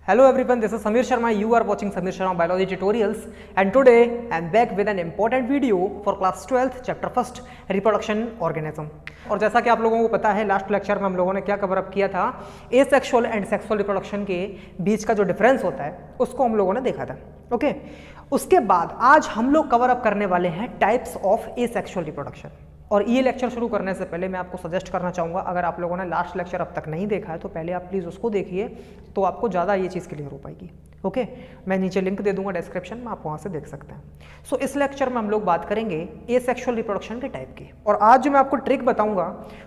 Hello everyone, this is Samir Sharma. You are watching Samir Sharma Biology Tutorials, and today I am back with an important video for class 12th chapter 1st reproduction organism. और जैसा कि आप लोगों को पता है, last lecture में हम लोगों ने क्या कवर अप किया था, एसेक्सुअल एंड सेक्सुअल रिप्रोडक्शन के बीच का जो डिफरेंस होता है उसको हम लोगों ने देखा था. ओके, उसके बाद आज हम लोग कवर अप करने वाले हैं टाइप्स ऑफ एसेक्सुअल रिप्रोडक्शन. और ये लेक्चर शुरू करने से पहले मैं आपको सजेस्ट करना चाहूँगा, अगर आप लोगों ने लास्ट लेक्चर अब तक नहीं देखा है तो पहले आप प्लीज़ उसको देखिए, तो आपको ज़्यादा ये चीज़ क्लियर हो पाएगी. ओके, मैं नीचे लिंक दे दूंगा डिस्क्रिप्शन में, आप वहाँ से देख सकते हैं. सो इस लेक्चर में हम लोग बात करेंगे एसेक्सुअल रिप्रोडक्शन के टाइप की. और आज जो मैं आपको ट्रिक बताऊंगा,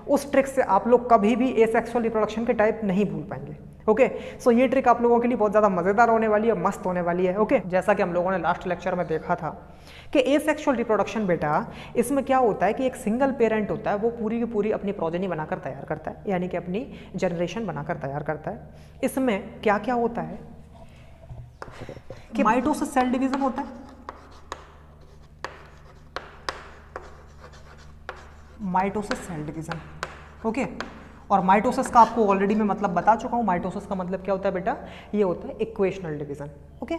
उस ट्रिक से आप लोग कभी भी एसेक्सुअल रिप्रोडक्शन के टाइप नहीं भूल पाएंगे. ओके, सो ये ट्रिक आप लोगों के लिए बहुत ज़्यादा मज़ेदार होने वाली है, मस्त होने वाली है. ओके, जैसा कि हम लोगों ने लास्ट लेक्चर में देखा था कि एसेक्सुअल रिप्रोडक्शन बेटा, इसमें क्या होता है कि एक सिंगल पेरेंट होता है, वो पूरी की पूरी अपनी प्रोजेनी बनाकर तैयार करता है, यानी कि अपनी जनरेशन बनाकर तैयार करता है. इसमें क्या क्या होता है कि माइटोसिस सेल डिवीजन होता है, माइटोसिस सेल डिवीजन. ओके, और माइटोसिस का आपको ऑलरेडी मैं मतलब बता चुका हूं. माइटोसिस का मतलब क्या होता है बेटा, ये होता है equational division. Okay,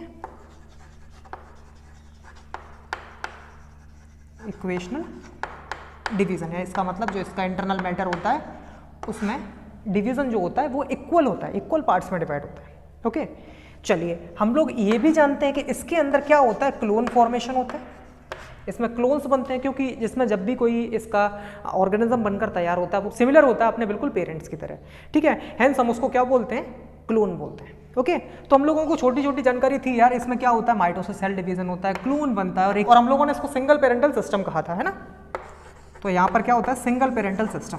equational division है इसका मतलब, जो इसका इंटरनल मैटर होता है उसमें डिवीजन जो होता है वो इक्वल होता है, इक्वल पार्ट्स में डिवाइड होता है. ओके, चलिए हम लोग ये भी जानते हैं कि इसके अंदर क्या होता है, क्लोन फॉर्मेशन होता है. इसमें क्लोन्स बनते हैं, क्योंकि जिसमें जब भी कोई इसका ऑर्गेनिज्म बनकर तैयार होता है वो सिमिलर होता है अपने बिल्कुल पेरेंट्स की तरह. ठीक है, हेंस हम उसको क्या बोलते हैं, क्लोन बोलते हैं. ओके, तो हम लोगों को छोटी छोटी जानकारी थी यार, इसमें क्या होता है, माइटोसिस सेल डिवीजन होता है, क्लोन बनता है, और हम लोगों ने इसको सिंगल पेरेंटल सिस्टम कहा था, है ना. तो यहां पर क्या होता है, सिंगल पेरेंटल सिस्टम.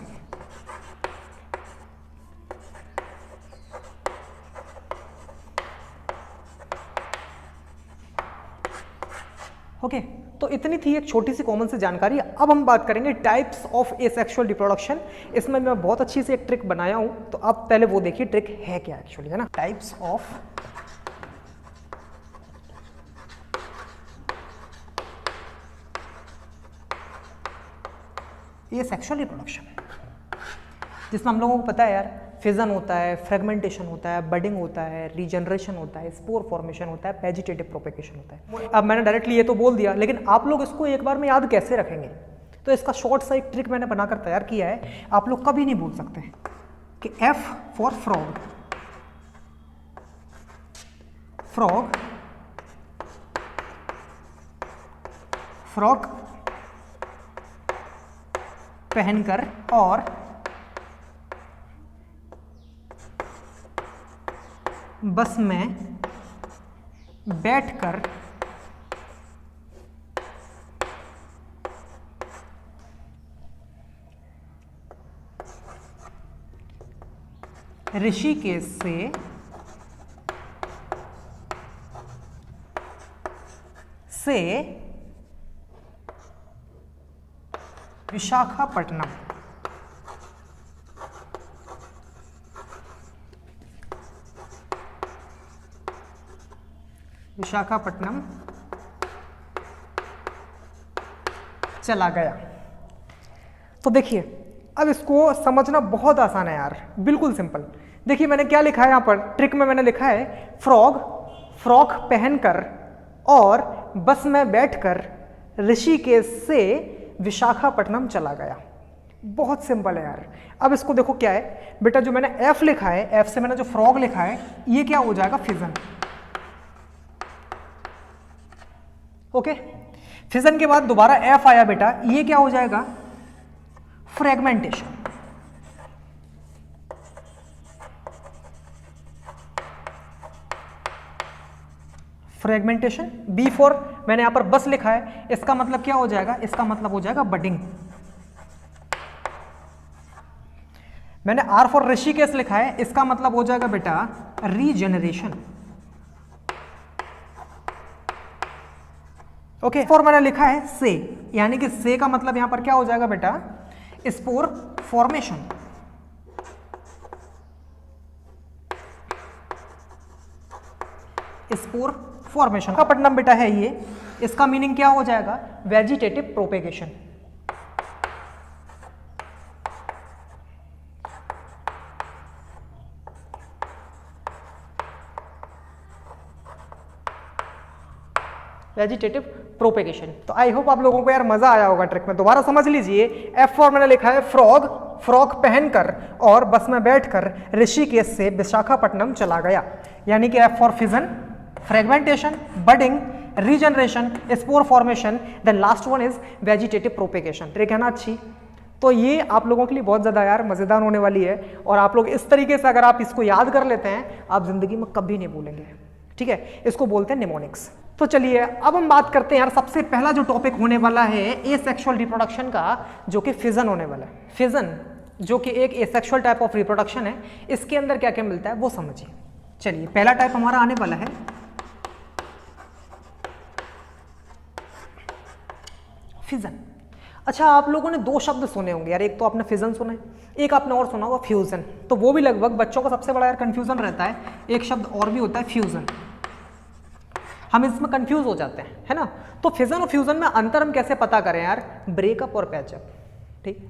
ओके, तो इतनी थी एक छोटी सी कॉमन सी जानकारी. अब हम बात करेंगे टाइप्स ऑफ एसेक्सुअल रिप्रोडक्शन. इसमें मैं बहुत अच्छी से एक ट्रिक बनाया हूं, तो अब पहले वो देखिए ट्रिक है क्या एक्चुअली, है ना. टाइप्स ऑफ एसेक्सुअल रिप्रोडक्शन, जिसमें हम लोगों को पता है यार, फिजन होता है, फ्रेगमेंटेशन होता है, बडिंग होता है, रीजनरेशन होता है, स्पोर फॉर्मेशन होता है, वेजिटेटिव प्रोपेगेशन होता है. अब मैंने डायरेक्टली ये तो बोल दिया, लेकिन आप लोग इसको एक बार में याद कैसे रखेंगे, तो इसका शॉर्ट सा एक ट्रिक मैंने बनाकर तैयार किया है, आप लोग कभी नहीं भूल सकते कि F for frog, frog, frog पहनकर और बस में बैठकर ऋषिकेश से विशाखापट्टनम, विशाखापट्टनम चला गया. तो देखिए, अब इसको समझना बहुत आसान है यार, बिल्कुल सिंपल. देखिए मैंने क्या लिखा है यहाँ पर, ट्रिक में मैंने लिखा है फ्रॉग, फ्रॉक पहनकर और बस में बैठकर ऋषिकेश से विशाखापट्टनम चला गया. बहुत सिंपल है यार. अब इसको देखो क्या है बेटा, जो मैंने एफ लिखा है, एफ से मैंने जो फ्रॉग लिखा है, ये क्या हो जाएगा, फिजन. ओके, फिजन के बाद दोबारा एफ आया बेटा, ये क्या हो जाएगा, फ्रेगमेंटेशन. फ्रेगमेंटेशन. बी फॉर मैंने यहां पर बस लिखा है, इसका मतलब क्या हो जाएगा, इसका मतलब हो जाएगा बडिंग. मैंने आर फॉर ऋषिकेश लिखा है, इसका मतलब हो जाएगा बेटा रीजेनरेशन. ओके, फॉर मैंने लिखा है से, यानी कि से का मतलब यहां पर क्या हो जाएगा बेटा, स्पोर फॉर्मेशन. स्पोर फॉर्मेशन का पटनम बेटा है ये, इसका मीनिंग क्या हो जाएगा, वेजिटेटिव प्रोपेगेशन. Vegetative propagation. तो आई होप आप लोगों को यार मजा आया होगा ट्रिक में। दोबारा समझ लीजिए, एफ फॉर मैंने लिखा है फ्रॉग, फ्रॉक पहनकर और बस में बैठकर ऋषिकेश से विशाखापट्टनम चला गया, यानी कि F for fission, fragmentation, budding, regeneration, spore formation, then last one is vegetative propagation. Trick है ना अच्छी? तो ये आप लोगों के लिए बहुत ज़्यादा यार मज़ेदार होने वाली है, और आप लोग इस तरीके से अगर आप इसको याद कर लेते हैं आप ज़िंदगी में कभी नहीं भूलेंगे, ठीक है? इसको बोलते हैं निमोनिक्स। तो चलिए अब हम बात करते हैं यार, सबसे पहला जो टॉपिक होने वाला है एसेक्सुअल रिप्रोडक्शन का, जो कि फिजन होने वाला है। फिजन जो कि एक एसेक्सुअल टाइप ऑफ रिप्रोडक्शन है, इसके अंदर क्या क्या मिलता है वो समझिए। चलिए पहला टाइप हमारा आने वाला है फिजन। अच्छा, आप लोगों ने दो शब्द सुने होंगे यार, एक तो आपने फिजन सुना है, एक आपने और सुना होगा फ्यूजन। तो वो भी लगभग बच्चों का सबसे बड़ा यार कंफ्यूजन रहता है, एक शब्द और भी होता है फ्यूजन, हम इसमें कंफ्यूज हो जाते हैं, है ना? तो फिजन और फ्यूजन में अंतर हम कैसे पता करें यार? ब्रेकअप और पैचअप, ठीक?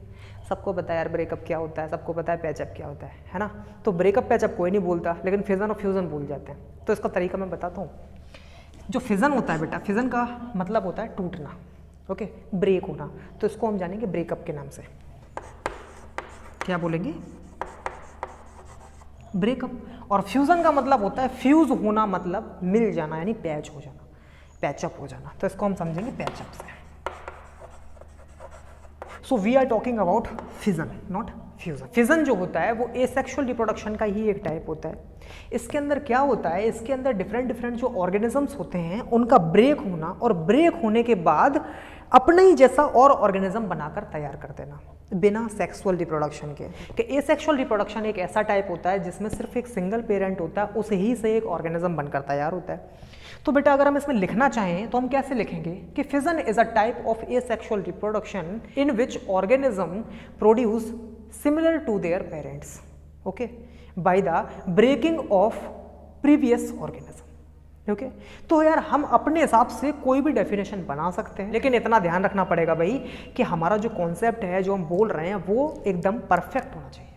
सबको पता है यार ब्रेकअप क्या होता है, सबको पता है पैचअप क्या होता है ना? तो ब्रेकअप पैचअप कोई नहीं बोलता, लेकिन फिजन और फ्यूजन भूल जाते हैं। तो इसका तरीका मैं बताता हूँ। जो फिजन होता है बेटा, फिजन का मतलब होता है टूटना, ओके, ब्रेक होना। तो इसको हम जानेंगे ब्रेकअप के नाम से। क्या बोलेंगे? ब्रेकअप। और फ्यूजन का मतलब होता है फ्यूज होना, मतलब मिल जाना, यानी पैच हो जाना, पैचअप हो जाना। तो इसको हम समझेंगे पैचअप से। So we are talking about fission, not fusion. Fission जो होता है वो एसेक्सुअल रिप्रोडक्शन का ही एक टाइप होता है। इसके अंदर क्या होता है? इसके अंदर डिफरेंट जो ऑर्गेनिजम्स होते हैं उनका ब्रेक होना, और ब्रेक होने के बाद अपने ही जैसा और ऑर्गेनिज्म बनाकर तैयार कर देना, बिना सेक्सुअल रिप्रोडक्शन के। कि एसेक्सुअल रिप्रोडक्शन एक ऐसा टाइप होता है जिसमें सिर्फ एक सिंगल पेरेंट होता है, उसे ही से एक ऑर्गेनिज्म बनकर तैयार होता है। तो बेटा अगर हम इसमें लिखना चाहें तो हम कैसे लिखेंगे कि fission is a type of asexual reproduction in which organism produce similar to their parents, okay, by the breaking of previous organism, okay. तो यार हम अपने हिसाब से कोई भी डेफिनेशन बना सकते हैं, लेकिन इतना ध्यान रखना पड़ेगा भाई कि हमारा जो कॉन्सेप्ट है, जो हम बोल रहे हैं, वो एकदम परफेक्ट होना चाहिए।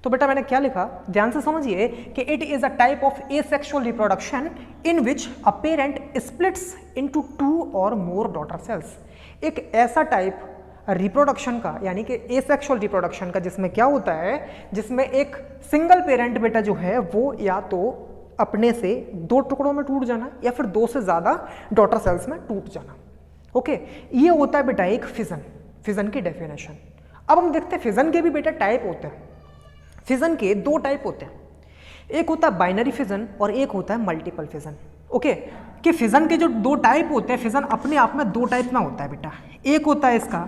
तो बेटा मैंने क्या लिखा, ध्यान से समझिए कि it is a type of asexual reproduction in which a parent splits into 2 और मोर डॉटर सेल्स। एक ऐसा टाइप रिप्रोडक्शन का, यानी कि एसेक्सुअल रिप्रोडक्शन का, जिसमें क्या होता है, जिसमें एक सिंगल पेरेंट बेटा जो है वो या तो अपने से 2 टुकड़ों में टूट जाना या फिर 2 से ज़्यादा डॉटर सेल्स में टूट जाना, ओके। ये होता है बेटा एक फिजन, फिजन की डेफिनेशन। अब हम देखते हैं फिजन के भी बेटा टाइप होते हैं। फिजन के 2 टाइप होते हैं, एक होता है बाइनरी फिजन और एक होता है मल्टीपल फिजन, ओके। कि फिजन के जो 2 टाइप होते हैं, फिजन अपने आप में 2 टाइप में होता है बेटा। एक होता है इसका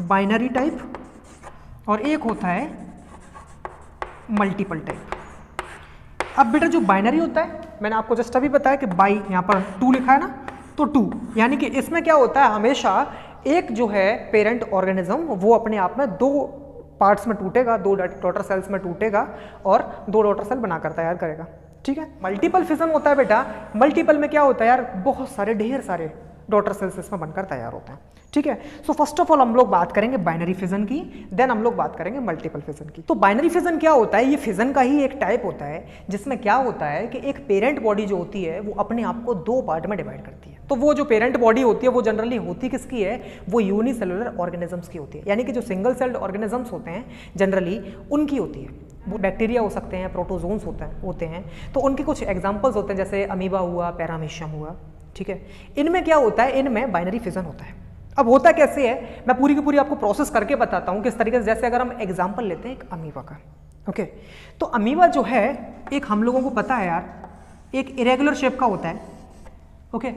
बाइनरी टाइप और एक होता है मल्टीपल टाइप। अब बेटा जो बाइनरी होता है, मैंने आपको जस्ट अभी बताया कि बाई, यहाँ पर 2 लिखा है ना, तो 2, यानी कि इसमें क्या होता है, हमेशा एक जो है पेरेंट ऑर्गेनिज्म वो अपने आप में 2 पार्ट्स में टूटेगा, 2 डॉटर सेल्स में टूटेगा और 2 डॉटर सेल बनाकर तैयार करेगा, ठीक है। मल्टीपल फिजन होता है बेटा, मल्टीपल में क्या होता है यार, बहुत सारे, ढेर सारे डॉटर सेल्स इसमें बनकर तैयार होते हैं, ठीक है। सो फर्स्ट ऑफ ऑल हम लोग बात करेंगे बाइनरी फिजन की, देन हम लोग बात करेंगे मल्टीपल फिजन की। तो बाइनरी फिजन क्या होता है, ये फिजन का ही एक टाइप होता है, जिसमें क्या होता है कि एक पेरेंट बॉडी जो होती है वो अपने आप को 2 पार्ट में डिवाइड करती है। तो वो जो पेरेंट बॉडी होती है वो जनरली होती किसकी है, वो यूनिसेलुलर ऑर्गेनिजम्स की होती है, यानी कि जो सिंगल सेल्ड ऑर्गेनिजम्स होते हैं जनरली उनकी होती है। वो बैक्टीरिया हो सकते हैं, प्रोटोजोन्स होते हैं। तो उनके कुछ एग्जाम्पल्स होते हैं, जैसे अमीबा हुआ, पैरामीशियम हुआ, ठीक है। इनमें क्या होता है, इनमें बाइनरी फिजन होता है। अब होता कैसे है, मैं पूरी की पूरी आपको प्रोसेस करके बताता हूँ किस तरीके से। जैसे अगर हम एग्जाम्पल लेते हैं एक अमीबा का, ओके। तो अमीबा जो है एक, हम लोगों को पता है यार, एक इरेगुलर शेप का होता है, ओके।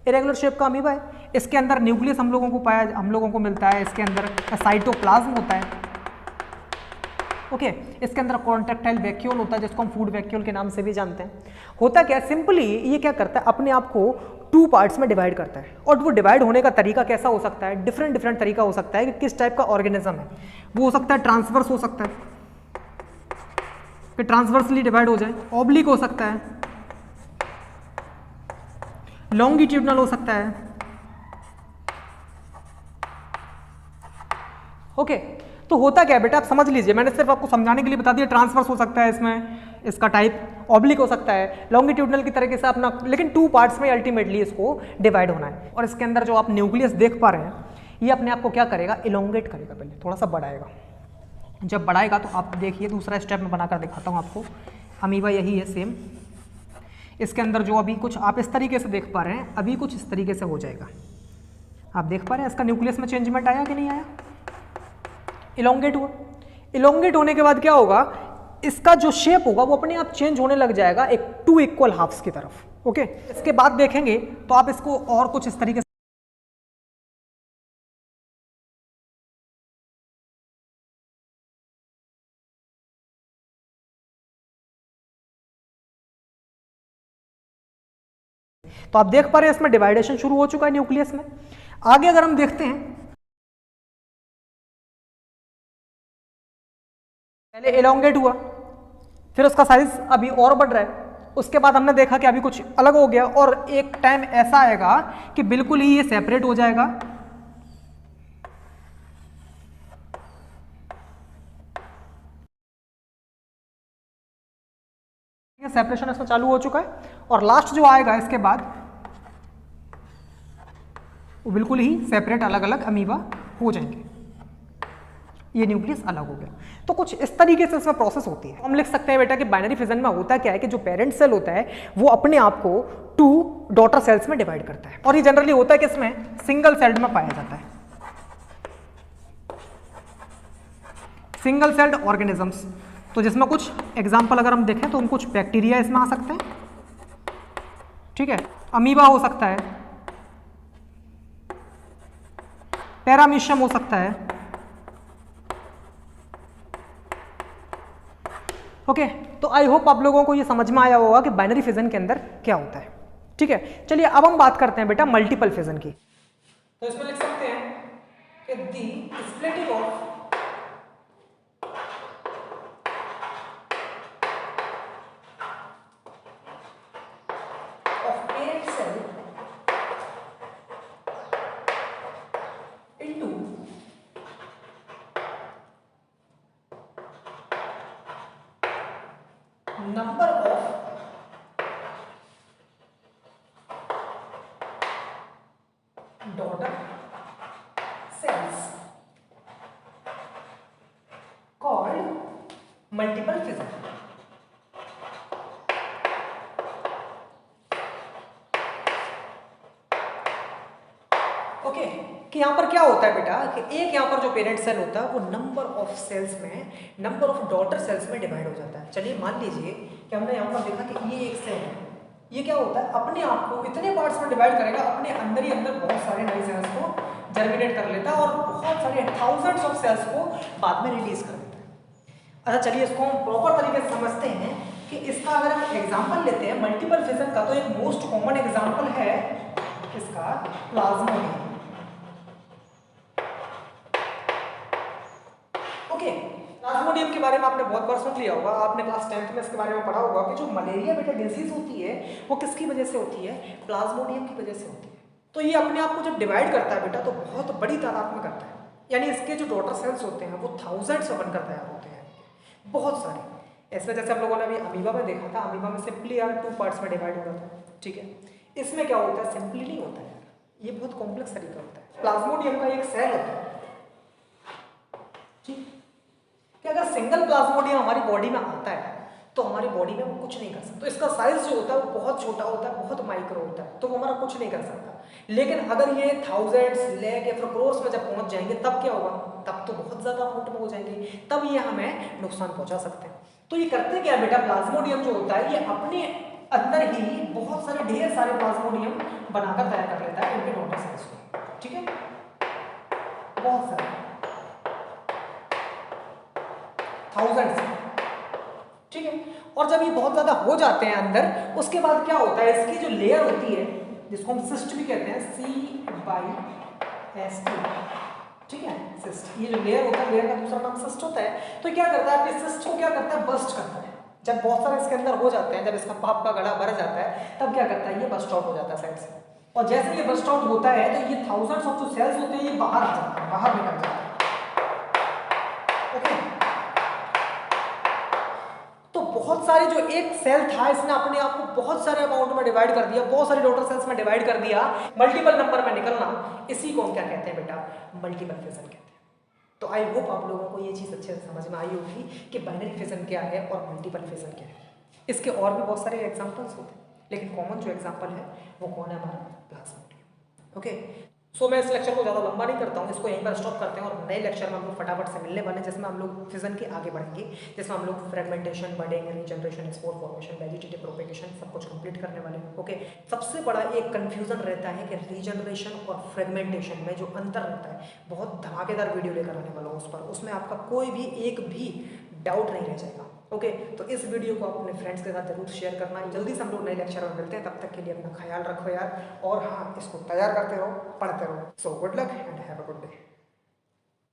इरेगुलर शेप का अमीबा है, इसके अंदर न्यूक्लियस हम लोगों को मिलता है, इसके अंदर साइटोप्लाज्म होता है, ओके। इसके अंदर कॉन्ट्रैक्टाइल वैक्यूल होता है, जिसको हम फूड वैक्यूल के नाम से भी जानते हैं। होता क्या है, सिंपली ये क्या करता है, अपने आप को 2 पार्ट्स में डिवाइड करता है। और वो डिवाइड होने का तरीका कैसा हो सकता है, डिफरेंट तरीका हो सकता है कि किस टाइप का ऑर्गेनिज्म है। वो हो सकता है ट्रांसवर्स हो सकता है कि ट्रांसवर्सली डिवाइड हो जाए, ऑब्लिक हो सकता है, लॉन्गिट्यूडनल हो सकता है, ओके। तो होता क्या है बेटा, आप समझ लीजिए, मैंने सिर्फ आपको समझाने के लिए बता दिया। ट्रांसवर्स हो सकता है, इसमें इसका टाइप ऑब्लिक हो सकता है, लॉन्गिट्यूडनल की तरीके से अपना, लेकिन 2 पार्ट्स में अल्टीमेटली इसको डिवाइड होना है। और इसके अंदर जो आप न्यूक्लियस देख पा रहे हैं ये अपने आप को क्या करेगा, इलोंगेट करेगा, पहले थोड़ा सा बढ़ाएगा। जब बढ़ाएगा तो आप देखिए दूसरा स्टेप में बनाकर दिखाता हूँ आपको। अमीबा यही है सेम, इसके अंदर जो अभी कुछ आप इस तरीके से देख पा रहे हैं, अभी कुछ इस तरीके से हो जाएगा। आप देख पा रहे हैं इसका न्यूक्लियस में चेंजमेंट आया कि नहीं आया, इलोंगेट हुआ। इलोंगेट होने के बाद क्या होगा, इसका जो शेप होगा वो अपने आप चेंज होने लग जाएगा एक 2 इक्वल हाफ्स की तरफ। ओके, इसके बाद देखेंगे तो आप इसको और कुछ इस तरीके से तो आप देख पा रहे हैं इसमें डिवाइडेशन शुरू हो चुका है न्यूक्लियस में। आगे अगर हम देखते हैं, पहले एलोंगेट हुआ, फिर उसका साइज अभी और बढ़ रहा है, उसके बाद हमने देखा कि अभी कुछ अलग हो गया और एक टाइम ऐसा आएगा कि बिल्कुल ही ये सेपरेट हो जाएगा। सेपरेशन इसमें चालू हो चुका है और लास्ट जो आएगा इसके बाद वो बिल्कुल ही सेपरेट अलग अलग अमीबा हो जाएंगे, ये न्यूक्लियस अलग हो गया। तो कुछ इस तरीके से इसमें प्रोसेस होती है। हम लिख सकते हैं बेटा कि बाइनरी फिजन में होता क्या है कि जो पेरेंट सेल होता है वो अपने आप को 2 डॉटर सेल्स में डिवाइड करता है, और ये जनरली होता है कि इसमें सिंगल सेल्ड में पाया जाता है, सिंगल सेल्ड ऑर्गेनिजम्स। तो जिसमें कुछ एग्जाम्पल अगर हम देखें तो हम कुछ बैक्टीरिया इसमें आ सकते हैं, ठीक है, अमीबा हो सकता है, पैरामीशियम हो सकता है। ओके, तो आई होप आप लोगों को ये समझ में आया होगा कि बाइनरी फिजन के अंदर क्या होता है। ठीक है, चलिए अब हम बात करते हैं बेटा मल्टीपल फिजन की। तो इसमें लिख सकते हैं कि the splitting of parent cell into number of daughter cells called multiple fission। Okay, कि यहाँ पर क्या होता है बेटा कि एक यहाँ पर जो पेरेंट सेल होता है वो नंबर ऑफ सेल्स में, नंबर ऑफ डॉटर सेल्स में डिवाइड हो जाता है। चलिए मान लीजिए कि हमने यहाँ पर देखा कि ये एक सेल है, ये क्या होता है अपने आप को इतने पार्ट्स में डिवाइड करेगा, अपने अंदर ही अंदर बहुत सारे नए सेल्स को जर्मिनेट कर लेता है और बहुत सारे थाउजेंड्स ऑफ सेल्स को बाद में रिलीज कर देता है। अच्छा चलिए इसको हम प्रॉपर तरीके से समझते हैं कि इसका अगर हम एग्जाम्पल लेते हैं मल्टीपल फिजन का, तो एक मोस्ट कॉमन एग्जाम्पल है इसका प्लाज्मोडियम। प्लाज्मोडियम के बारे में आपने बहुत बार सुन लिया होगा, आपने क्लास 10th में इसके बारे में पढ़ा होगा कि जो मलेरिया बेटा डिजीज होती है वो किसकी वजह से होती है, प्लाज्मोडियम की वजह से होती है। तो ये अपने आप को जब डिवाइड करता है बेटा तो बहुत बड़ी तादाद में करता है, यानी इसके जो डॉटर सेल्स होते हैं वो थाउजेंड्स में बनकर तैयार होते हैं, बहुत सारे। इसमें जैसे हम लोगों ने अभी अमीबा में देखा था, अमीबा में सिंपली यार 2 पार्ट्स में डिवाइड हो जाता है, ठीक है। इसमें क्या होता है, सिंपली नहीं होता है, ये बहुत कॉम्प्लेक्स तरीका होता है। प्लाज्मोडियम का एक सेल होता है, ठीक, कि अगर सिंगल प्लाज्मोडियम हमारी बॉडी में आता है तो हमारी बॉडी में वो कुछ नहीं कर सकता। तो इसका साइज जो होता है वो बहुत छोटा होता है, बहुत माइक्रो होता है, तो वो हमारा कुछ नहीं कर सकता। लेकिन अगर ये थाउजेंड्स, लैख या फिर क्रोर्स में जब पहुंच जाएंगे तब क्या होगा, तब तो बहुत ज्यादा अमाउंट में हो जाएंगे, तब ये हमें नुकसान पहुंचा सकते हैं। तो ये करते क्या बेटा, प्लाज्मोडियम जो होता है ये अपने अंदर ही बहुत सारे ढेर सारे प्लाज्मोडियम बनाकर तैयार कर लेता है उनके डॉटर सेल्स को, ठीक है, बहुत सारे थाउजेंड्स, ठीक है। और जब ये बहुत ज्यादा हो जाते हैं अंदर, उसके बाद क्या होता है, इसकी जो लेयर होती है जिसको हम सिस्ट भी कहते हैं, CYST, ठीक है, सिस्ट, ये जो लेयर होता है, लेयर का दूसरा नाम सिस्ट होता है। तो क्या करता है, अपने सिस्ट को क्या करता है, बस्ट करता है। जब बहुत सारे इसके अंदर हो जाते हैं, जब इसका पाप का गला भर जाता है, तब क्या करता है, ये बस्ट आउट हो जाता है साइड से। और जैसे ये बस्ट आउट होता है तो ये थाउजेंड्स ऑफ जो सेल्स होते हैं ये बाहर आ जाते हैं, बाहर निकल जाते हैं, ओके। तो बहुत सारी जो एक सेल था इसने अपने आप को बहुत सारे अमाउंट में डिवाइड कर दिया, बहुत सारी डॉटर सेल्स में डिवाइड कर दिया, मल्टीपल नंबर में निकलना, इसी को हम क्या कहते हैं बेटा, मल्टीपल फिजन कहते हैं। तो आई होप आप लोगों को ये चीज़ अच्छे से समझ में आई होगी कि बाइनरी फिजन क्या है और मल्टीपल फिजन क्या है। इसके और भी बहुत सारे एग्जाम्पल्स होते हैं, लेकिन कॉमन जो एग्जाम्पल है वो कौन है, हमारा प्लाज्मोडियम। ओके, सो मैं इस लेक्चर को ज़्यादा लंबा नहीं करता हूँ, इसको यहीं पर स्टॉप करते हैं और नए लेक्चर में हम लोग फटाफट से मिलने वाले हैं, जिसमें हम लोग फिजन के आगे बढ़ेंगे, जिसमें हम लोग fragmentation, budding, regeneration, spore formation, vegetative propagation सब कुछ कंप्लीट करने वाले हैं। ओके, सबसे बड़ा एक कंफ्यूजन रहता है कि रीजनरेशन और फ्रेगमेंटेशन में जो अंतर रहता है, बहुत धमाकेदार वीडियो लेकर आने वाला हूँ उस पर, उसमें आपका कोई भी एक भी डाउट नहीं रह जाएगा। ओके, तो इस वीडियो को आप अपने फ्रेंड्स के साथ जरूर शेयर करना। जल्दी से हम लोग नए लेक्चर में मिलते हैं, तब तक के लिए अपना ख्याल रखो यार, और हाँ, इसको तैयार करते रहो, पढ़ते रहो। So good luck and have a good day.